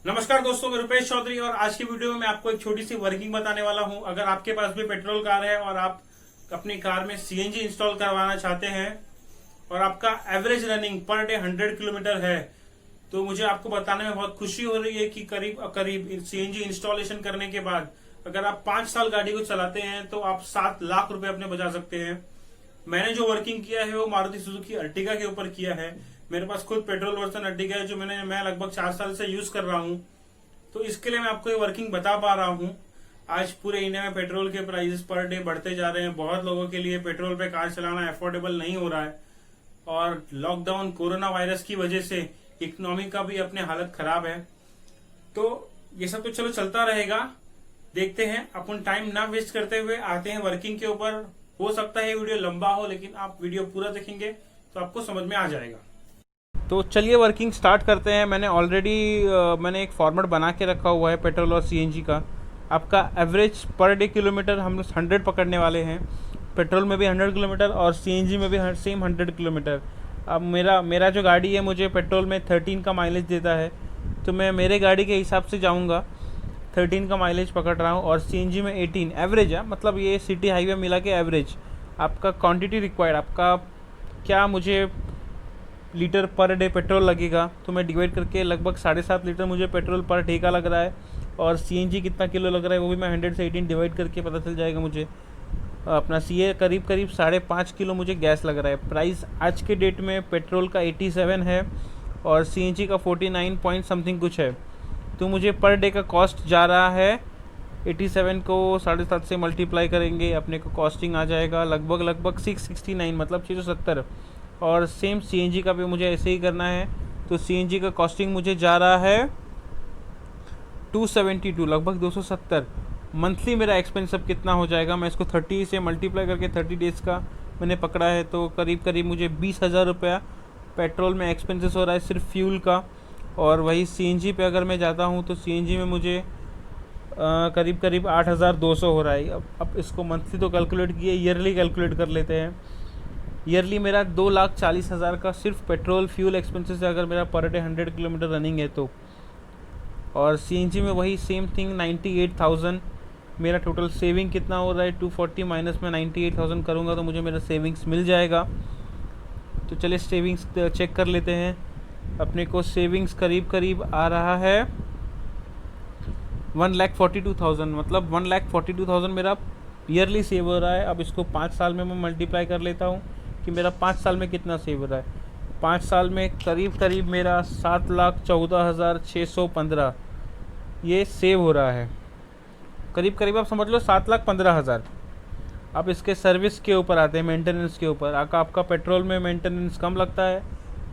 नमस्कार दोस्तों, मैं रुपेश चौधरी और आज की वीडियो में मैं आपको एक छोटी सी वर्किंग बताने वाला हूं। अगर आपके पास भी पेट्रोल कार है और आप अपनी कार में सीएनजी इंस्टॉल करवाना चाहते हैं और आपका average running per day 100 kilometre है, तो मुझे आपको बताने में बहुत खुशी हो रही है कि करीब करीब सीएनजी इंस्टॉलेशन करने के बाद अगर आप 5 साल गाड़ी को चलाते हैं तो आप 7 लाख रुपए अपने बचा सकते हैं। मैंने जो वर्किंग किया है वो मारुति सुजुकी अर्टिगा के ऊपर किया है। मेरे पास खुद पेट्रोल वर्जन अर्टिगा है जो मैं लगभग 4 साल से यूज कर रहा हूं, तो इसके लिए मैं आपको ये वर्किंग बता पा रहा हूं। आज पूरे इंडिया में पेट्रोल के प्राइसेस पर डे बढ़ते जा रहे हैं। बहुत लोगों के लिए पेट्रोल पे कार चलाना अफोर्डेबल नहीं हो रहा है और लॉकडाउन कोरोना वायरस की वजह से इकोनॉमी का भी अपने हालत खराब है। तो ये सब तो चलो चलता रहेगा, देखते हैं। अपन टाइम ना वेस्ट करते हुए आते हैं वर्किंग के ऊपर। हो सकता है वीडियो लंबा हो, लेकिन आप वीडियो पूरा देखेंगे तो आपको समझ में आ जाएगा। तो चलिए वर्किंग स्टार्ट करते हैं। मैंने एक फॉर्मेट बना के रखा हुआ है पेट्रोल और सीएनजी का। आपका एवरेज पर डे किलोमीटर हम लोग 100 पकड़ने वाले हैं। पेट्रोल में भी 100 किलोमीटर और सीएनजी में भी सेम 100 किलोमीटर। अब मेरा जो गाड़ी है मुझे पेट्रोल में 13 का माइलेज देता है, तो मैं मेरे गाड़ी के हिसाब से जाऊँगा। 13 का माइलेज पकड़ रहा हूँ और सीएनजी में 18 एवरेज है। मतलब ये सिटी हाईवे मिला के एवरेज। आपका क्वांटिटी रिक्वायर्ड, आपका क्या मुझे लीटर पर डे पेट्रोल लगेगा, तो मैं डिवाइड करके लगभग 7.5 लीटर मुझे पेट्रोल पर डे का लग रहा है। और सीएनजी कितना किलो लग रहा है वो भी मैं 100 से 18 डिवाइड करके पता चल जाएगा मुझे। अपना सीए करीब 5.5 किलो मुझे गैस लग रहा है। प्राइस आज के डेट में पेट्रोल का 87 है और सीएनजी का 49 पॉइंट समथिंग कुछ है। तो मुझे पर डे का कॉस्ट जा रहा है 87 को 7.5 से मल्टीप्लाई करेंगे, अपने को कॉस्टिंग आ जाएगा लगभग 669, मतलब 670। और सेम सीएनजी का भी मुझे ऐसे ही करना है, तो सीएनजी का कॉस्टिंग मुझे जा रहा है 272, लगभग 270। मंथली मेरा एक्सपेंस अब कितना हो जाएगा, मैं इसको 30 से मल्टीप्लाई करके 30 डेज़ का मैंने पकड़ा है, तो करीब मुझे 20,000 रुपया पेट्रोल में एक्सपेंसेस हो रहा है सिर्फ फ्यूल का। और वही सीएनजी पे अगर मैं जाता हूँ तो सीएनजी में मुझे करीब 8,200 हो रहा है। अब इसको मंथली तो कैलकुलेट किए, ईयरली कैलकुलेट कर लेते हैं। ईयरली मेरा 2,40,000 का सिर्फ पेट्रोल फ्यूल एक्सपेंसेस है अगर मेरा पर डे 100 किलोमीटर रनिंग है तो। और सीएनजी में वही सेम थिंग 98,000। मेरा टोटल सेविंग कितना हो रहा है 240 माइनस में 98,000 करूँगा तो मुझे मेरा सेविंग्स मिल जाएगा। तो चलिए सेविंग्स चेक कर लेते हैं। अपने को सेविंग्स करीब आ रहा है 1,42,000, मतलब 1,42,000 मेरा ईयरली सेव हो रहा है। अब इसको 5 साल में मैं मल्टीप्लाई कर लेता हूँ कि मेरा 5 साल में कितना सेव हो रहा है। 5 साल में करीब मेरा 7,14,615 ये सेव हो रहा है। करीब आप समझ लो 7,15,000। अब इसके सर्विस के ऊपर आते हैं, मेंटेनेंस के ऊपर। आपका पेट्रोल में मेंटेनेंस कम लगता है।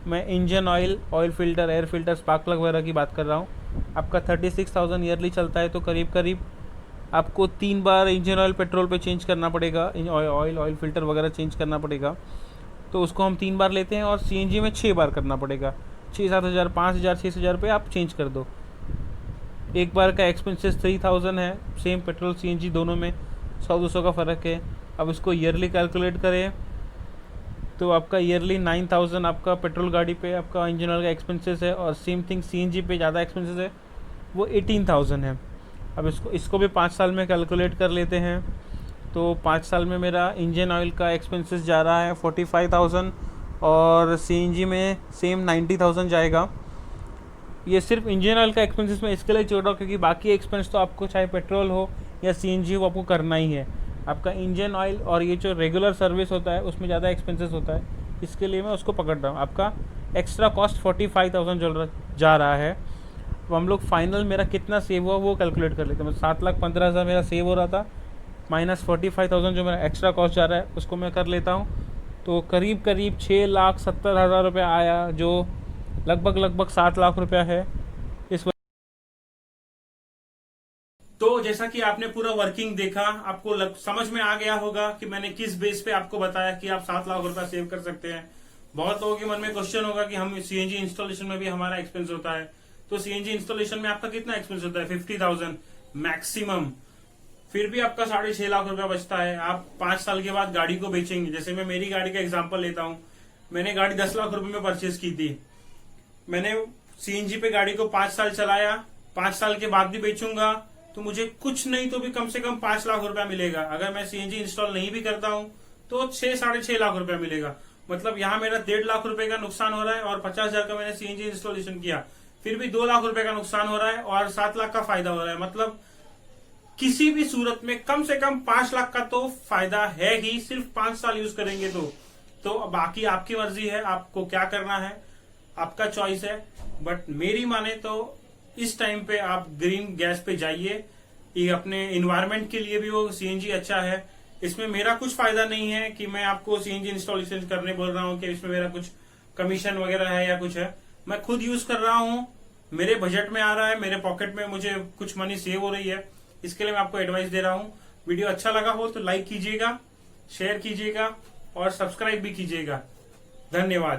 मैं engine oil filter, air filter, spark plug वगैरह की बात कर रहा हूँ। आपका 36,000 ईयरली चलता है, तो करीब आपको 3 बार इंजन ऑयल पेट्रोल पे चेंज करना पड़ेगा, ऑयल फिल्टर वगैरह चेंज करना पड़ेगा, तो उसको हम 3 बार लेते हैं। और सीएनजी में 6 बार करना पड़ेगा। 6-7 हज़ार, 5,000, 6,000 रुपये आप चेंज कर दो। एक बार का एक्सपेंसेस 3,000 है। सेम पेट्रोल सीएनजी दोनों में 100-200 का फ़र्क है। अब इसको ईयरली कैलकुलेट करें तो आपका ईयरली 9,000 आपका पेट्रोल गाड़ी पे आपका इंजन ऑयल का एक्सपेंसेस है। और सेम थिंग सीएनजी पे ज़्यादा एक्सपेंसेस है, वो 18,000 है। अब इसको भी 5 साल में कैलकुलेट कर लेते हैं। तो 5 साल में मेरा इंजन ऑयल का एक्सपेंसेस जा रहा है 45,000 और सीएनजी में सेम 90,000 जाएगा। ये सिर्फ इंजन ऑयल का एक्सपेंसेस मैं इसके लिए छोड़ रहा हूँ क्योंकि बाकी एक्सपेंस तो आपको चाहे पेट्रोल हो या सीएनजी हो आपको करना ही है। आपका इंजन ऑयल और ये जो रेगुलर सर्विस होता है उसमें ज़्यादा एक्सपेंसेस होता है, इसके लिए मैं उसको पकड़ रहा हूँ। आपका एक्स्ट्रा कॉस्ट 45,000 जा रहा है। तो हम लोग फाइनल मेरा कितना सेव हुआ वो कैलकुलेट कर लेते हैं। 7,15,000 मेरा सेव हो रहा था, माइनस 45,000 जो मेरा एक्स्ट्रा कॉस्ट जा रहा है उसको मैं कर लेता हूँ, तो करीब 6,70,000 रुपये आया, जो लगभग 7 लाख रुपया है इस तो जैसा कि आपने पूरा वर्किंग देखा, आपको समझ में आ गया होगा कि मैंने किस बेस पे आपको बताया कि आप 7 लाख रुपया सेव कर सकते हैं। बहुत लोगों के मन में क्वेश्चन होगा कि हम सीएनजी इंस्टॉलेशन में भी हमारा एक्सपेंस होता है, तो सीएनजी इंस्टॉलेशन में आपका कितना एक्सपेंस होता है 50,000 मैक्सिमम। फिर भी आपका 6.5 लाख रुपया बचता है। आप 5 साल के बाद गाड़ी को बेचेंगे। जैसे मैं मेरी गाड़ी का एग्जांपल लेता हूं, मैंने गाड़ी 10 लाख रुपए में परचेज की थी। मैंने सीएनजी पे गाड़ी को 5 साल चलाया, 5 साल के बाद भी बेचूंगा तो मुझे कुछ नहीं तो भी कम से कम 5 लाख रुपया मिलेगा। अगर मैं सीएनजी इंस्टॉल नहीं भी करता हूं तो 6-6.5 लाख रुपया मिलेगा। मतलब यहाँ मेरा 1.5 लाख रुपए का नुकसान हो रहा है और 50,000 का मैंने सीएनजी इंस्टॉलेशन किया, फिर भी 2 लाख रुपए का नुकसान हो रहा है और 7 लाख का फायदा हो रहा है। मतलब किसी भी सूरत में कम से कम 5 लाख का तो फायदा है ही, सिर्फ 5 साल यूज करेंगे तो बाकी आपकी मर्जी है, आपको क्या करना है, आपका चॉइस है। बट मेरी माने तो इस टाइम पे आप ग्रीन गैस पे जाइए। ये अपने इन्वायरमेंट के लिए भी वो सीएनजी अच्छा है। इसमें मेरा कुछ फायदा नहीं है कि मैं आपको सीएनजी इंस्टॉलेशन करने बोल रहा हूँ कि इसमें मेरा कुछ कमीशन वगैरह है या कुछ है। मैं खुद यूज कर रहा हूँ, मेरे बजट में आ रहा है, मेरे पॉकेट में मुझे कुछ मनी सेव हो रही है, इसके लिए मैं आपको एडवाइस दे रहा हूँ। वीडियो अच्छा लगा हो तो लाइक कीजिएगा, शेयर कीजिएगा और सब्सक्राइब भी कीजिएगा। धन्यवाद।